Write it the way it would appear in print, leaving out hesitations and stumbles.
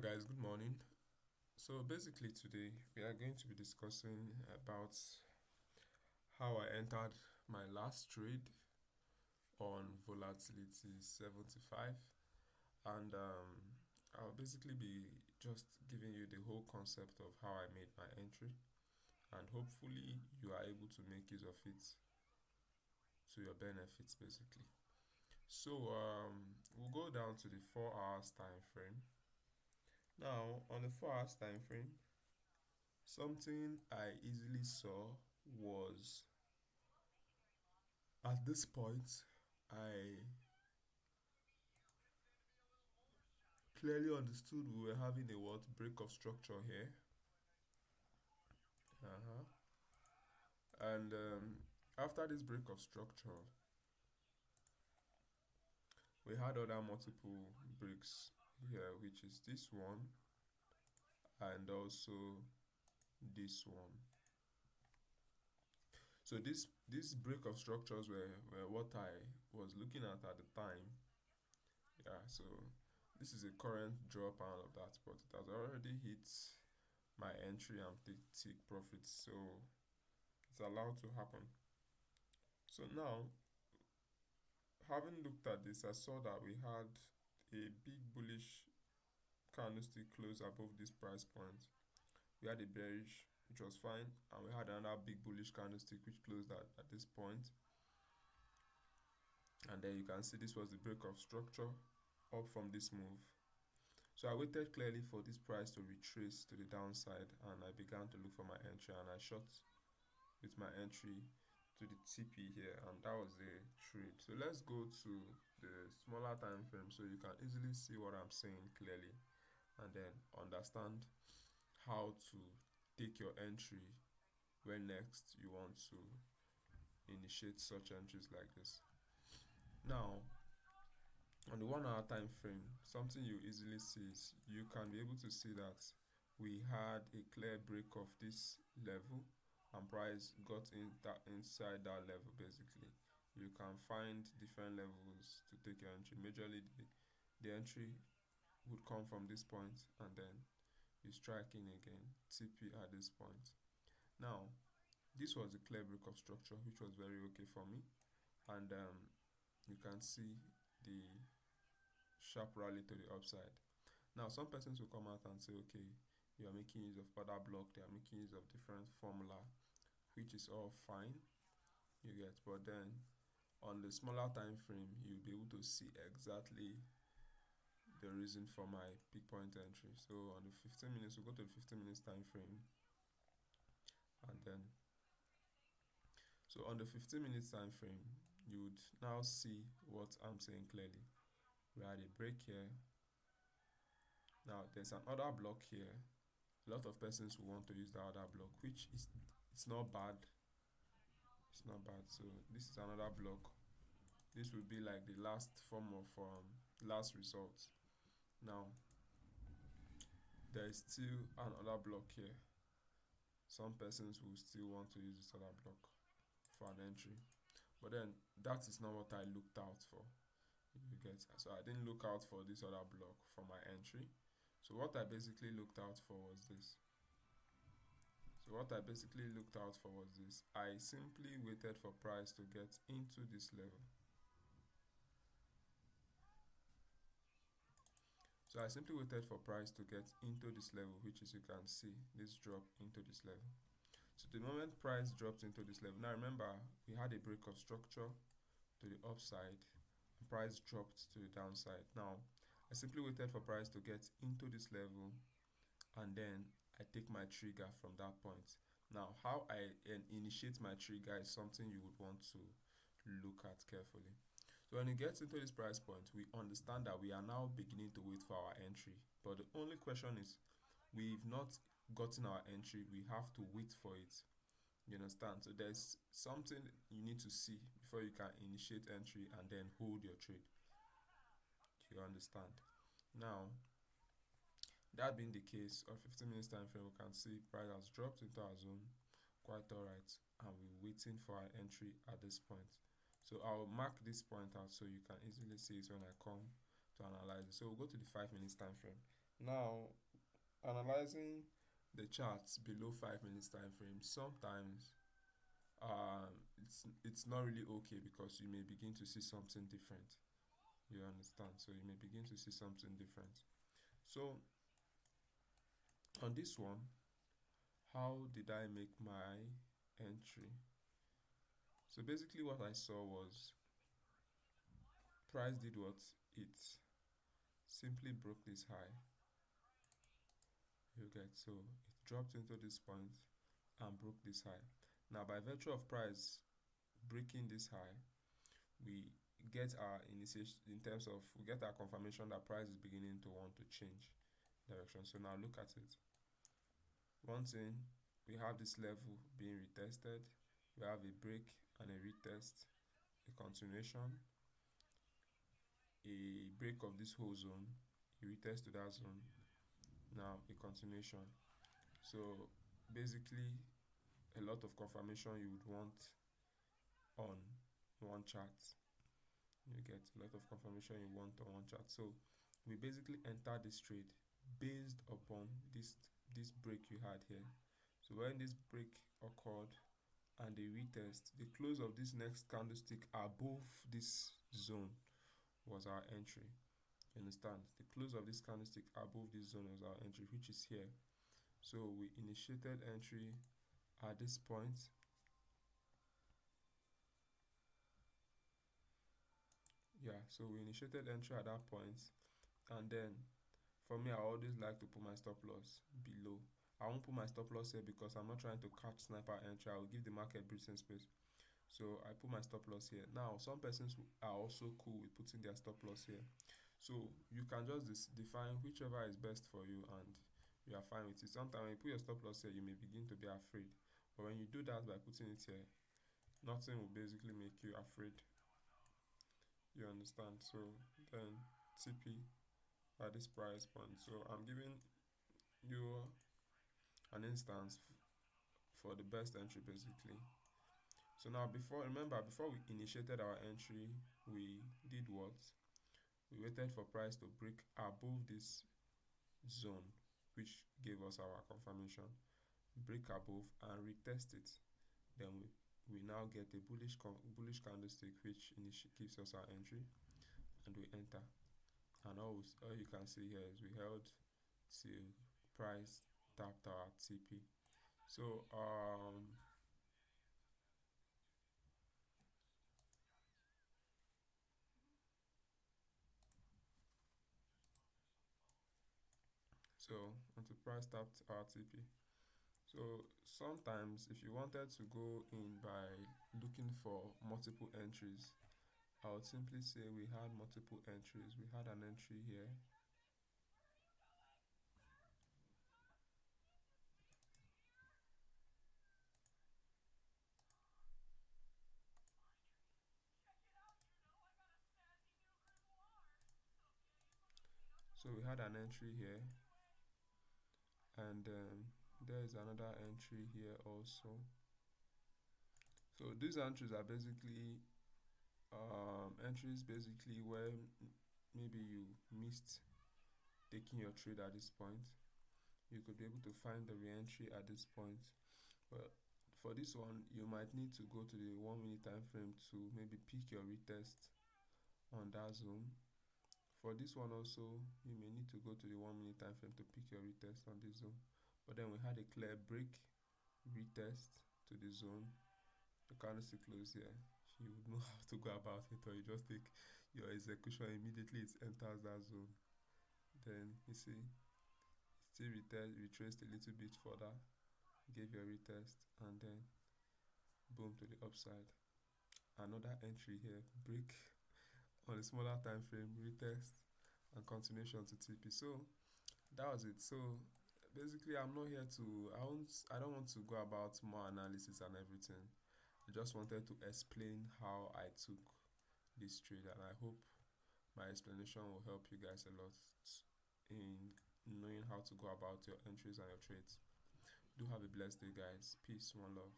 Guys, good morning. So basically today we are going to be discussing about how I entered my last trade on Volatility 75, and I'll basically be just giving you the whole concept of how I made my entry, and hopefully you are able to make use of it to your benefits basically. So we'll go down to the 4 hours time frame. Now on the 4 hours time frame, something I easily saw was at this point, I clearly understood we were having a what break of structure here. Uh-huh. And after this break of structure, we had other multiple breaks here, which is this one and also this one. So this break of structures were what I was looking at the time. Yeah, so this is a current drop and all of that, but it has already hit my entry and take profits, so it's allowed to happen. So now, having looked at this, I saw that we had a big bullish candlestick close above this price point. We had a bearish, which was fine, and we had another big bullish candlestick which closed at this point. And then you can see this was the break of structure up from this move. So I waited clearly for this price to retrace to the downside, and I began to look for my entry, and I shot with my entry to the TP here, and that was the trade. So let's go to the smaller time frame so you can easily see what I'm saying clearly, and then understand how to take your entry when next you want to initiate such entries like this. Now on the 1 hour time frame, something you easily see is you can be able to see that we had a clear break of this level, and price got inside that level. Basically, you can find different levels to take your entry. Majorly the entry would come from this point, and then you strike in again TP at this point. Now this was a clear break of structure which was very okay for me, and you can see the sharp rally to the upside. Now, some persons will come out and say, okay, you are making use of other block, they are making use of different formula, which is all fine, you get. But then on the smaller time frame, you'll be able to see exactly the reason for my peak point entry. So on the 15 minutes, we'll go to the 15 minutes time frame, and then so on the 15 minutes time frame, you would now see what I'm saying clearly. We had a break here. Now there's another block here. A lot of persons will want to use the other block, which is it's not bad. It's not bad. So this is another block. This will be like the last form of last result. Now there is still another block here. Some persons will still want to use this other block for an entry, but then that is not what I looked out for. You get. So I didn't look out for this other block for my entry. So what I basically looked out for was this. I simply waited for price to get into this level. So I simply waited for price to get into this level, which is, you can see this drop into this level. So the moment price dropped into this level, now remember we had a break of structure to the upside, and price dropped to the downside. Now I simply waited for price to get into this level, and then I take my trigger from that point. Now how I initiate my trigger is something you would want to look at carefully. So when it gets into this price point, we understand that we are now beginning to wait for our entry, but the only question is we've not gotten our entry, we have to wait for it. You understand? So there's something you need to see before you can initiate entry and then hold your trade. Do you understand? Now that being the case, on 15 minutes time frame, we can see price has dropped into our zone quite alright, and we're waiting for our entry at this point. So I'll mark this point out so you can easily see it when I come to analyze it. So we'll go to the 5 minutes time frame. Now, analyzing the charts below 5 minutes time frame, sometimes it's not really okay because you may begin to see something different. You understand? So you may begin to see something different. So on this one, how did I make my entry? So basically, what I saw was price did what? It simply broke this high. You get, so it dropped into this point and broke this high. Now, by virtue of price breaking this high, we get our initiation in terms of we get our confirmation that price is beginning to want to change direction. So now look at it. One thing, we have this level being retested, we have a break and a retest, a continuation, a break of this whole zone, a retest to that zone, now a continuation. So basically a lot of confirmation you would want on one chart. You get a lot of confirmation you want on one chart. So we basically enter this trade based upon this break you had here. So when this break occurred and the retest, the close of this next candlestick above this zone was our entry. You understand? The close of this candlestick above this zone was our entry, which is here. So we initiated entry at this point. Yeah, so we initiated entry at that point, and then for me, I always like to put my stop loss below. I won't put my stop loss here because I'm not trying to catch sniper entry. I will give the market breathing space. So I put my stop loss here. Now, some persons are also cool with putting their stop loss here. So you can just define whichever is best for you, and you are fine with it. Sometimes when you put your stop loss here, you may begin to be afraid. But when you do that by putting it here, nothing will basically make you afraid. You understand? So then TP at this price point. So I'm giving you an instance for the best entry basically. So now before we initiated our entry, we did what? We waited for price to break above this zone, which gave us our confirmation. Break above and retest it. Then we now get a bullish candlestick, which gives us our entry, and we enter. And all you can see here is we held till price tapped our TP. So until price tapped our TP. So sometimes if you wanted to go in by looking for multiple entries, I would simply say we had multiple entries. We had an entry here. So we had an entry here, and there is another entry here also. So these entries are basically entries basically where maybe you missed taking your trade at this point. You could be able to find the re-entry at this point. But for this one, you might need to go to the 1 minute time frame to maybe pick your retest on that zone. For this one also, you may need to go to the 1 minute time frame to pick your retest on this zone. But then we had a clear break, retest to the zone. The candlestick close here. You would know how to go about it, or you just take your execution immediately it enters that zone. Then you see, still retraced a little bit further, gave your retest, and then boom to the upside. Another entry here, break on a smaller time frame, retest, and continuation to TP. So that was it. So basically, I'm not here to. I don't want to go about more analysis and everything. I just wanted to explain how I took this trade, and I hope my explanation will help you guys a lot in knowing how to go about your entries and your trades. Do have a blessed day, guys. Peace, one love.